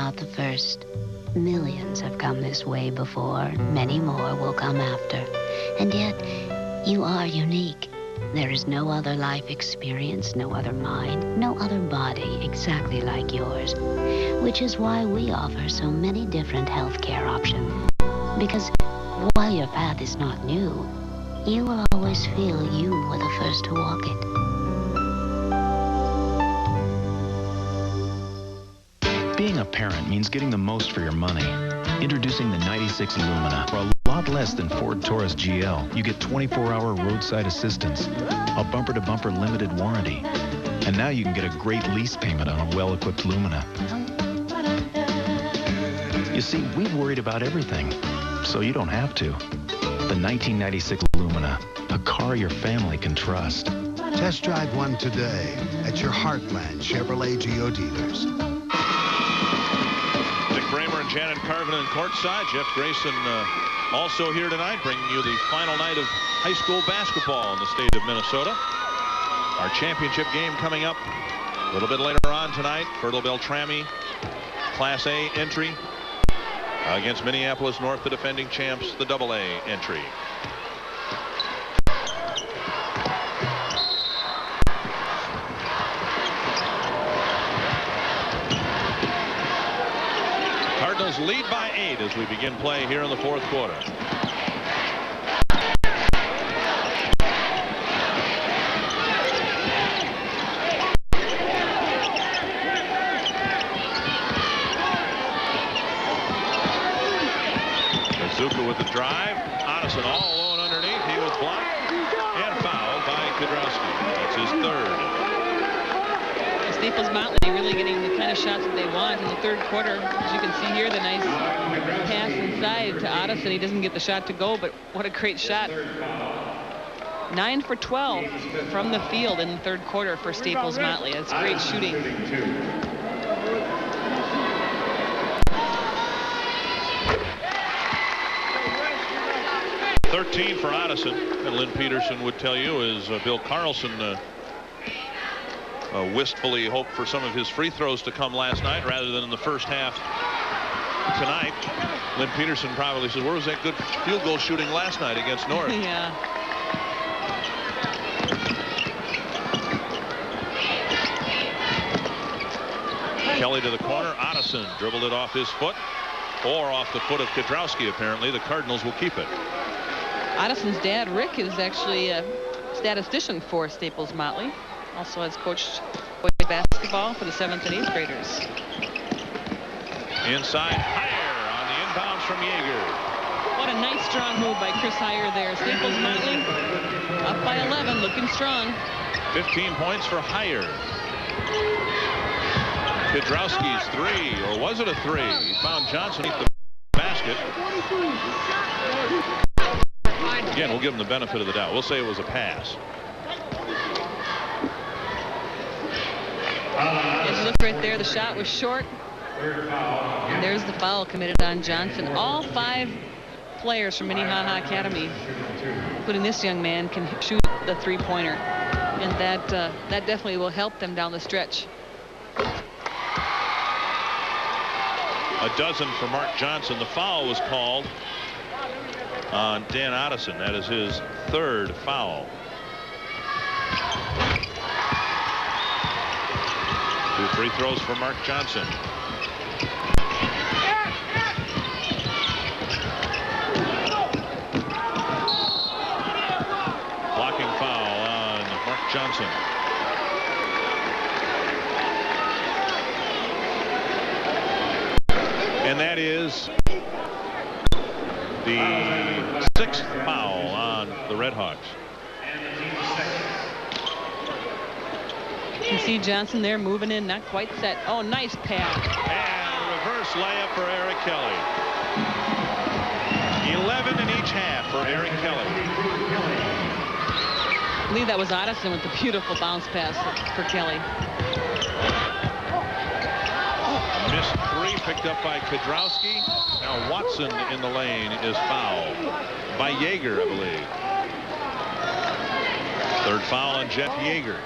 not the first. Millions have come this way before. Many more will come after. And yet, you are unique. There is no other life experience, no other mind, no other body exactly like yours. Which is why we offer so many different healthcare options. Because while your path is not new, you will always feel you were the first to walk it. Being a parent means getting the most for your money. Introducing the 96 Lumina. For a lot less than Ford Taurus GL, you get 24-hour roadside assistance, a bumper-to-bumper limited warranty, and now you can get a great lease payment on a well-equipped Lumina. You see, we've worried about everything, so you don't have to. The 1996 Lumina, a car your family can trust. Test drive one today at your Heartland Chevrolet Geo dealers. Kramer and Janet Carvin courtside. Jeff Grayson also here tonight, bringing you the final night of high school basketball in the state of Minnesota. Our championship game coming up a little bit later on tonight. Fertile Beltrami, Class A entry against Minneapolis North, the defending champs, the AA entry. Cardinals lead by 8 as we begin play here in the fourth quarter. Kazuka with the drive. Otteson all alone underneath. He was blocked and fouled by Kudrowski. That's his third. Staples Motley really getting the kind of shots that they want in the third quarter. As you can see here, the nice pass inside to Otteson. He doesn't get the shot to go, but what a great shot. 9 for 12 from the field in the third quarter for Staples Motley. That's great shooting. 13 for Otteson, and Lynn Peterson would tell you, as Bill Carlson wistfully hoped for some of his free throws to come last night rather than in the first half tonight. Lynn Peterson probably says, where was that good field goal shooting last night against North? Yeah. Kelly to the corner. Otteson dribbled it off his foot, or off the foot of Kudrowski. Apparently the Cardinals will keep it. Otteson's dad, Rick, is actually a statistician for Staples Motley. Also has coached boys basketball for the 7th and 8th graders. Inside, Heyer on the inbounds from Yeager. What a nice strong move by Chris Heyer there. Staples Motley up by 11, looking strong. 15 points for Heyer. Kudrowski's three, or was it a three? He found Johnson at the basket. Again, we'll give him the benefit of the doubt. We'll say it was a pass. As you look right there, the shot was short. And there's the foul committed on Johnson. All 5 players from Minnehaha Academy, including this young man, can shoot the three-pointer. And that definitely will help them down the stretch. A dozen for Mark Johnson. The foul was called on Dan Otteson. That is his third foul. 2 free throws for Mark Johnson. Blocking foul on Mark Johnson. And that is the 6th foul on the Redhawks. You can see Johnson there moving in, not quite set. Oh, nice pass. And reverse layup for Eric Kelly. 11 in each half for Eric Kelly. I believe that was Otteson with the beautiful bounce pass for Kelly. Missed 3, picked up by Kudrowski. Now Watson in the lane is fouled by Yeager, I believe. Third foul on Jeff Yeager.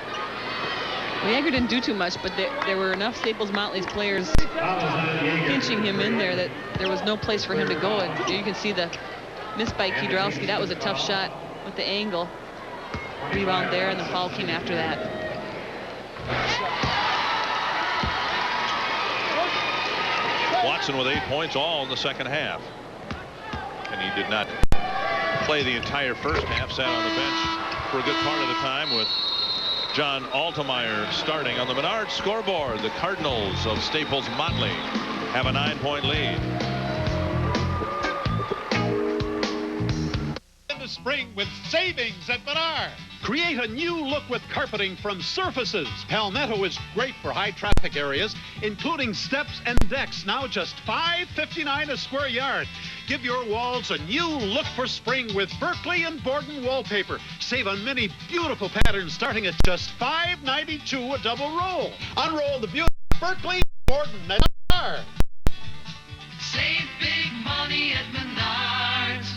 Well, Yeager didn't do too much, but there were enough Staples Motley's players pinching him in there that there was no place for him to go. And you can see the miss by Kudrowski. That was a tough shot with the angle. Rebound there, and the foul came after that. Watson with 8 points, all in the second half. And he did not play the entire first half, sat on the bench for a good part of the time with John Altemeyer starting. On the Menard scoreboard, the Cardinals of Staples Motley have a 9-point lead. In the spring with savings at Menard. Create a new look with carpeting from Surfaces. Palmetto is great for high traffic areas, including steps and decks, now just $5.59 a square yard. Give your walls a new look for spring with Berkeley and Borden wallpaper. Save on many beautiful patterns starting at just $5.92 a double roll. Unroll the beautiful Berkeley and Borden Menard. Save big money at Menards.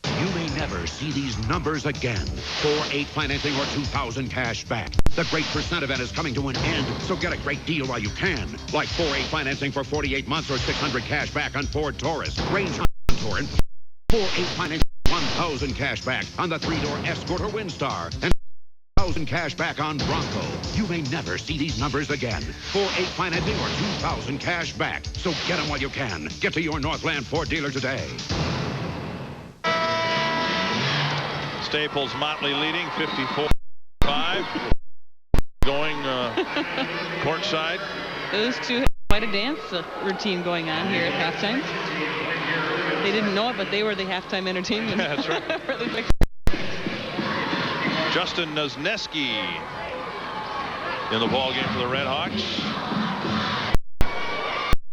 You may never see these numbers again. 4-8 financing or 2,000 cash back. The great percent event is coming to an end, so get a great deal while you can. Like 4-8 financing for 48 months or 600 cash back on Ford Taurus, Range Tour, and 4-8 financing 1,000 cash back on the 3-door Escort or Windstar, and 1,000 cash back on Bronco. You may never see these numbers again. 4-8 financing or 2,000 cash back. So get them while you can. Get to your Northland Ford dealer today. Staples Motley leading 54-5. Going courtside. Those two had quite a dance routine going on here at halftime. They didn't know it, but they were the halftime entertainment. Yeah, that's right. Really Justin Nosneski in the ball game for the Red Hawks.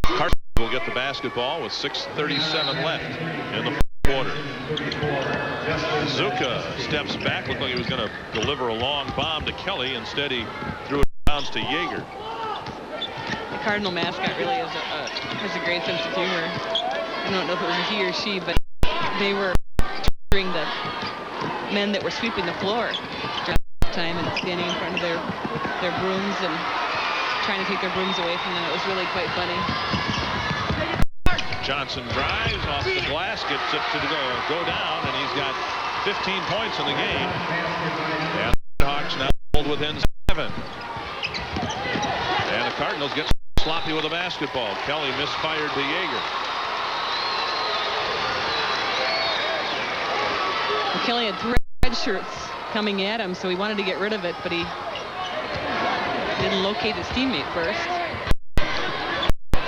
Carson will get the basketball with 6:37 left in the quarter. Zuka steps back, looked like he was going to deliver a long bomb to Kelly. Instead, he threw it bounce to Yeager. The Cardinal mascot really has a great sense of humor. I don't know if it was a he or she, but they were during the men that were sweeping the floor during time and standing in front of their brooms and trying to take their brooms away from them. It was really quite funny. Johnson drives off the glass, gets it to go down, and he's got 15 points in the game. And the Hawks now hold within 7. And the Cardinals get sloppy with the basketball. Kelly misfired to Yeager. Well, Kelly had 3 red shirts coming at him, so he wanted to get rid of it, but he didn't locate his teammate first.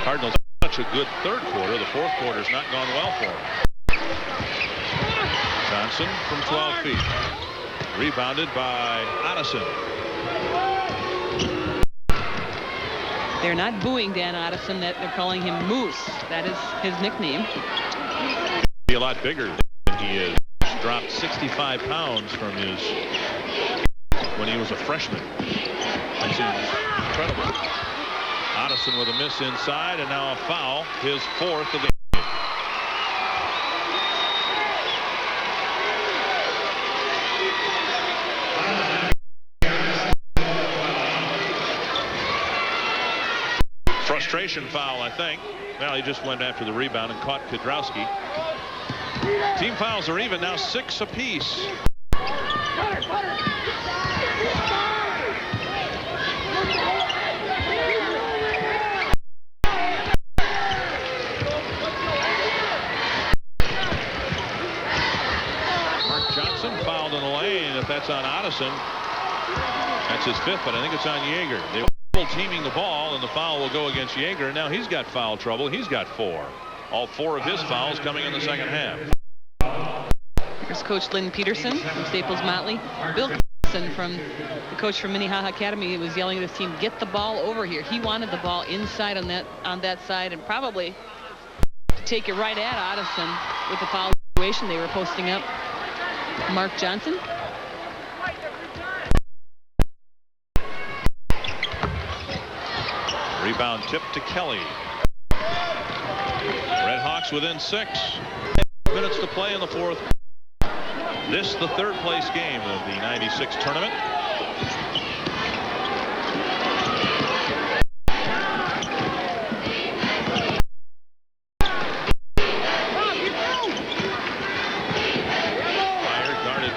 Cardinals such a good third quarter. The fourth quarter's not gone well for him. Johnson from 12 feet. Rebounded by Otteson. They're not booing Dan Otteson. That they're calling him Moose. That is his nickname. Be a lot bigger than he is. He's dropped 65 pounds from his when he was a freshman. That seems incredible. Otteson with a miss inside, and now a foul, his 4th of the game. Frustration foul, I think. Well, he just went after the rebound and caught Kudrowski. Team fouls are even now, 6 apiece. Fouled in the lane. If that's on Otteson, that's his 5th, but I think it's on Yeager. They were double teaming the ball, and the foul will go against Yeager. Now he's got foul trouble. He's got 4. All 4 of his fouls coming in the second half. Here's Coach Lynn Peterson from Staples Motley. Bill Carlson, from the coach from Minnehaha Academy, he was yelling at his team, "Get the ball over here." He wanted the ball inside on that side, and probably to take it right at Otteson with the foul situation. They were posting up Mark Johnson. Rebound tip to Kelly. Red Hawks within 6 minutes to play in the 4th. This the 3rd place game of the '96 tournament.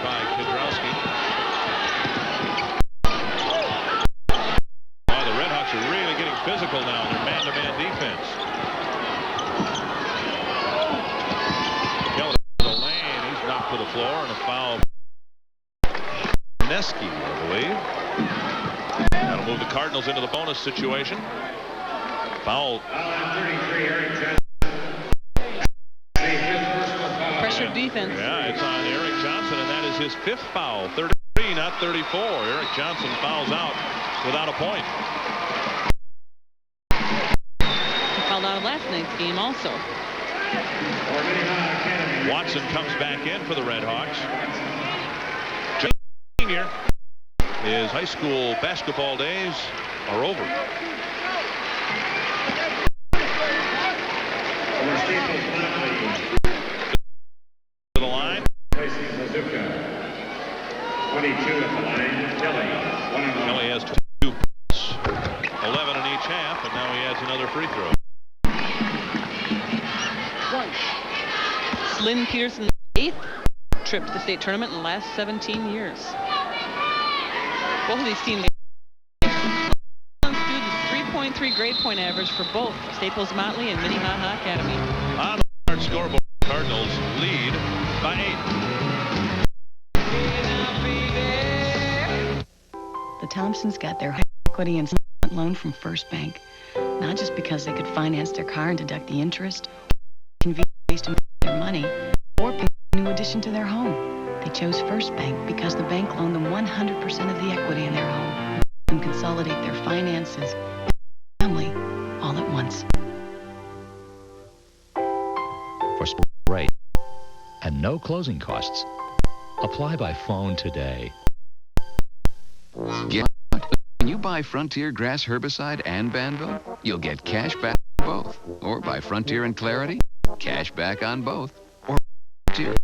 by Kudrowski. Oh, the Redhawks are really getting physical now in their man-to-man defense. Kelly to the lane. He's knocked to the floor, and a foul. Neski, I believe. That'll move the Cardinals into the bonus situation. Foul. Pressure defense. Yeah, it's on Eric Johnson, and that is his 5th foul. 33, not 34. Eric Johnson fouls out without a point. He fouled out of last night's game also. Watson comes back in for the Redhawks. Junior, his high school basketball days are over. To the line. 22 at the line, Kelly has 2 points, 11 in each half, and now he adds another free throw. Lynn Peterson's 8th trip to the state tournament in the last 17 years. Both of these teams students 3.3 grade point average for both Staples Motley and Minnehaha Academy. On the scoreboard, Cardinals lead by 8. The Thompsons got their equity and loan from First Bank, not just because they could finance their car and deduct the interest, convenient ways to make their money, or pay a new addition to their home. They chose First Bank because the bank loaned them 100% of the equity in their home and consolidate their finances and family all at once. For rate and no closing costs. Apply by phone today. Get out. When you buy Frontier Grass Herbicide and Banville, you'll get cash back on both. Or buy Frontier and Clarity, cash back on both. Or Frontier.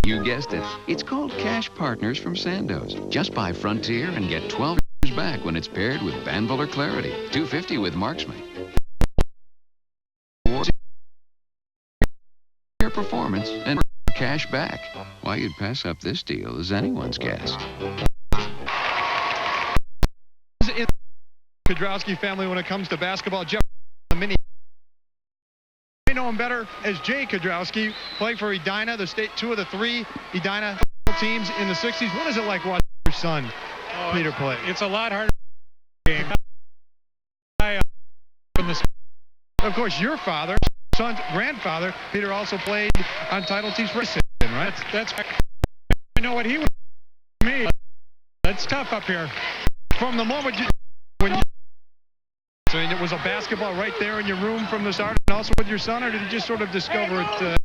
You guessed it. It's called Cash Partners from Sandoz. Just buy Frontier and get $12 back when it's paired with Banville or Clarity. $2.50 with Marksman. Your performance and cash back. Why you'd pass up this deal is anyone's guess. In the Kudrowski family when it comes to basketball, Jeff Mini. I know him better as Jay Kudrowski, playing for Edina, the state 2 of the 3 Edina teams in the 60s. What is it like watching your son, Peter, play? It's a lot harder game. Of course, your father, son's grandfather, Peter, also played on title teams racing, right? That's I know what he was to me. That's tough up here. From the moment so it was a basketball right there in your room from the start, and also with your son, or did you just sort of discover it